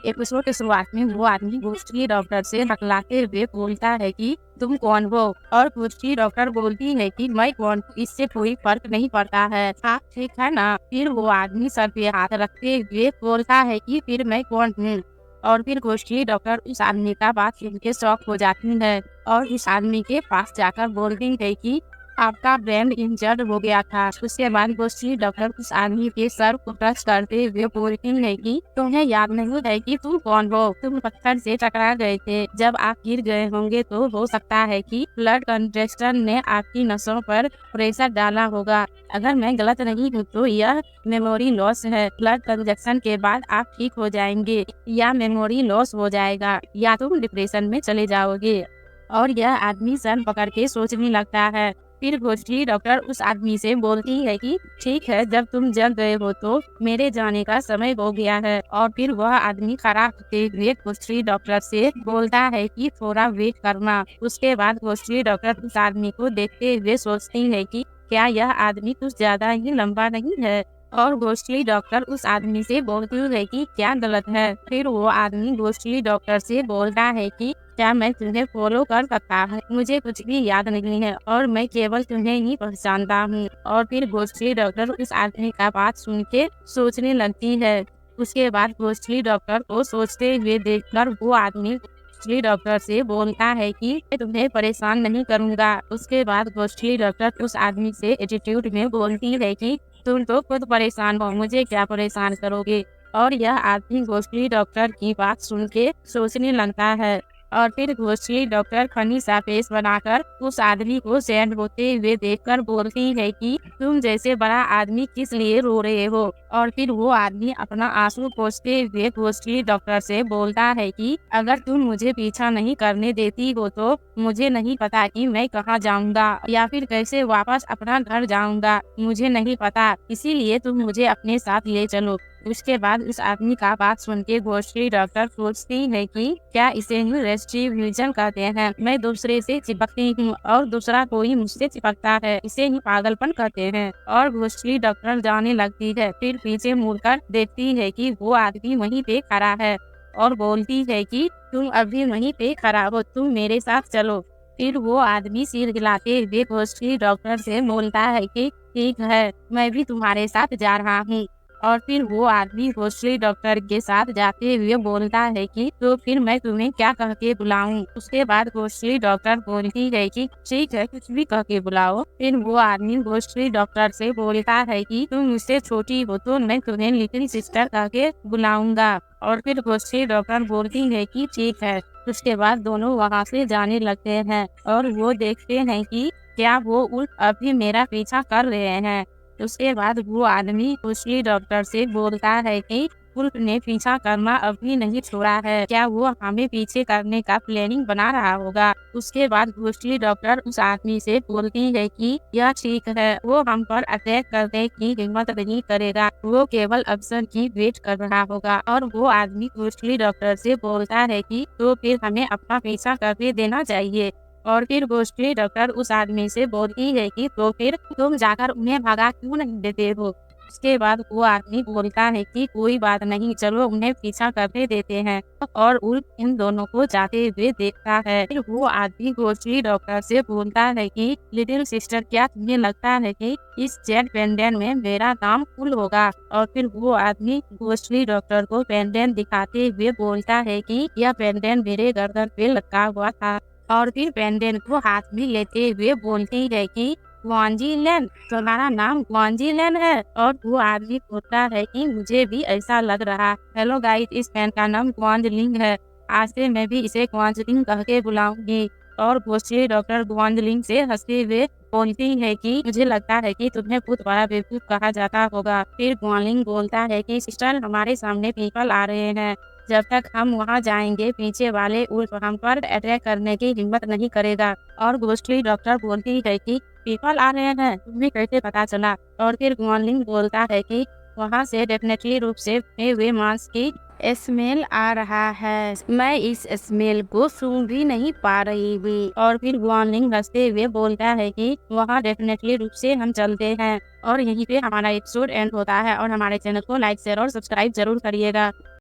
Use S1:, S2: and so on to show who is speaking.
S1: Episode की शुरुआत में वो आदमी गोष्ठी डॉक्टर से हकलाते हुए बोलता है कि तुम कौन हो, और गोष्ठी डॉक्टर बोलती है कि मैं कौन हूँ, इससे कोई फर्क नहीं पड़ता है। हाँ ठीक है ना। फिर वो आदमी सर पे हाथ रखते हुए बोलता है कि फिर मैं कौन हूँ। और फिर गोष्ठी डॉक्टर उस आदमी का बात सुन के शॉक हो जाती है और इस आदमी के पास जाकर बोलती है कि आपका ब्रेन इंजर्ड हो गया था। उसके बाद गोष्ठी डॉक्टर उस आदमी के सर को टच करते हुए बोलती है कि तुम्हें याद नहीं है कि तुम कौन हो। तुम पत्थर से टकरा गए थे। जब आप गिर गए होंगे तो हो सकता है कि ब्लड कंजस्शन ने आपकी नसों पर प्रेशर डाला होगा। अगर मैं गलत नहीं हूँ तो यह मेमोरी लॉस है। ब्लड कंजक्शन के बाद आप ठीक हो जाएंगे, या मेमोरी लॉस हो जाएगा, या तुम डिप्रेशन में चले जाओगे। और यह आदमी सर पकड़ के सोचने लगता है। फिर गोष्ठी डॉक्टर उस आदमी से बोलती है कि ठीक है, जब तुम जग गए हो तो मेरे जाने का समय हो गया है। और फिर वह आदमी खड़ा होते हुए गोष्ठी डॉक्टर से बोलता है कि थोड़ा वेट करना। उसके बाद गोष्ठी डॉक्टर उस आदमी को देखते हुए सोचती है कि क्या यह आदमी कुछ ज्यादा ही लंबा नहीं है। और गोष्ठी डॉक्टर उस आदमी से बोलती है कि क्या गलत है। फिर वो आदमी गोष्ठी डॉक्टर से बोलता है कि क्या मैं तुम्हें फॉलो कर सकता हूँ? मुझे कुछ भी याद नहीं है और मैं केवल तुम्हें ही पहचानता हूँ। और फिर गोष्ठी डॉक्टर उस आदमी का बात सुन के सोचने लगती है। उसके बाद गोष्ठी डॉक्टर को सोचते हुए देखकर वो आदमी गोष्ठी डॉक्टर से बोलता है कि मैं तुम्हें परेशान नहीं करूँगा। उसके बाद गोष्ठी डॉक्टर उस आदमी से एटीट्यूड में बोलती है कि तुम तो खुद परेशान हो, मुझे क्या परेशान करोगे। और यह आदमी गोष्ठी डॉक्टर की बात सुन के सोचने लगता है। और फिर गोष्ठी डॉक्टर फनी सा फेस बनाकर उस आदमी को सैड होते हुए देखकर बोलती है कि तुम जैसे बड़ा आदमी किस लिए रो रहे हो। और फिर वो आदमी अपना आंसू पोंछते हुए गोष्ठी डॉक्टर से बोलता है कि अगर तुम मुझे पीछा नहीं करने देती हो तो मुझे नहीं पता कि मैं कहाँ जाऊंगा या फिर कैसे वापस अपना घर जाऊंगा। मुझे नहीं पता, इसीलिए तुम मुझे अपने साथ ले चलो। उसके बाद उस आदमी का बात सुन के गोष्ठी डॉक्टर सोचती है कि क्या इसे ही रेस्टिव्यूजन कहते हैं। मैं दूसरे से चिपकती हूँ और दूसरा कोई मुझसे चिपकता है, इसे ही पागलपन कहते हैं। और गोष्ठी डॉक्टर जाने लगती है। फिर पीछे मुड़कर देखती है कि वो आदमी वहीं पे खड़ा है और बोलती है कि तुम अभी वहीं पे खड़ा हो, तुम मेरे साथ चलो। फिर वो आदमी सिर हिलाते हुए गोष्ठी डॉक्टर से बोलता है कि ठीक है, मैं भी तुम्हारे साथ जा रहा हूँ। और फिर वो आदमी गोष्ठी डॉक्टर के साथ जाते हुए बोलता है कि तो फिर मैं तुम्हें क्या कह के बुलाऊं। उसके बाद गोष्ठी डॉक्टर बोलती है कि ठीक है, कुछ भी कह के बुलाओ। फिर वो आदमी गोष्ठी डॉक्टर से बोलता है कि तुम मुझसे छोटी हो तो मैं तुम्हें लिटिल सिस्टर कह के बुलाऊंगा। और फिर गोष्ठी डॉक्टर बोलती है कि ठीक है। उसके बाद दोनों वहाँ से जाने लगते हैं और वो देखते हैं कि क्या वो उल्फ अभी मेरा पीछा कर रहे हैं। उसके बाद वो आदमी गोष्ठी डॉक्टर से बोलता है कि उल्फ ने पीछा करना अभी नहीं छोड़ा है, क्या वो हमें पीछे करने का प्लानिंग बना रहा होगा। उसके बाद गोष्ठी डॉक्टर उस आदमी से बोलती है कि यह ठीक है, वो हम पर अटैक करने की हिम्मत नहीं करेगा, वो केवल अवसर की वेट कर रहा होगा। और वो आदमी गोष्ठी डॉक्टर से बोलता है कि तो फिर हमें अपना पीछा करने देना चाहिए। और फिर गोष्ठी डॉक्टर उस आदमी से बोलती है कि तो फिर तुम जाकर उन्हें भगा क्यों नहीं देते हो। उसके बाद वो आदमी बोलता है कि कोई बात नहीं, चलो उन्हें पीछा करने देते हैं। और उल्फ इन दोनों को जाते हुए देखता है। फिर वो आदमी गोष्ठी डॉक्टर से बोलता है कि लिटिल सिस्टर, क्या तुम्हें लगता है कि इस जेड पेंडेंट में मेरा नाम फुल होगा। और फिर वो आदमी गोष्ठी डॉक्टर को पेंडेंट दिखाते हुए बोलता है कि यह पेंडेंट मेरे गर्दन पे लटका हुआ था। और फिर पेंडेंट को हाथ में लेते हुए बोलती है कि ग्वांजीलैंड, तुम्हारा नाम ग्वांजीलैंड है। और वो आदमी बोलता है कि मुझे भी ऐसा लग रहा। हेलो गाइस, इस पेन का नाम ग्वांजलिंग है, आज से मैं भी इसे ग्वांजलिंग कह के बुलाऊंगी। और गोष्ठी डॉक्टर ग्वांजलिंग से हंसते हुए बोलती है कि मुझे लगता है कि तुम्हें बहुत बड़ा बेवकूफ कहा जाता होगा। फिर ग्वांजलिंग बोलता है कि सिस्टर, हमारे सामने पीपल आ रहे हैं, जब तक हम वहां जाएंगे पीछे वाले उल्फ हम पर अटैक करने की हिम्मत नहीं करेगा। और गोष्ठी डॉक्टर बोलती है कि पीपल आ रहे हैं, तुम्हें कैसे पता चला। और फिर ग्वांजलिंग बोलता है कि वहाँ से डेफिनेटली रूप से भुने हुए मांस की स्मेल आ रहा है, मैं इस स्मेल को सूंघ भी नहीं पा रही हूँ। और फिर ग्वांजलिंग हंसते हुए बोलता है कि वहाँ डेफिनेटली रूप से हम चलते हैं। और यहीं पे हमारा एपिसोड एंड होता है। और हमारे चैनल को लाइक, शेयर और सब्सक्राइब जरूर करिएगा।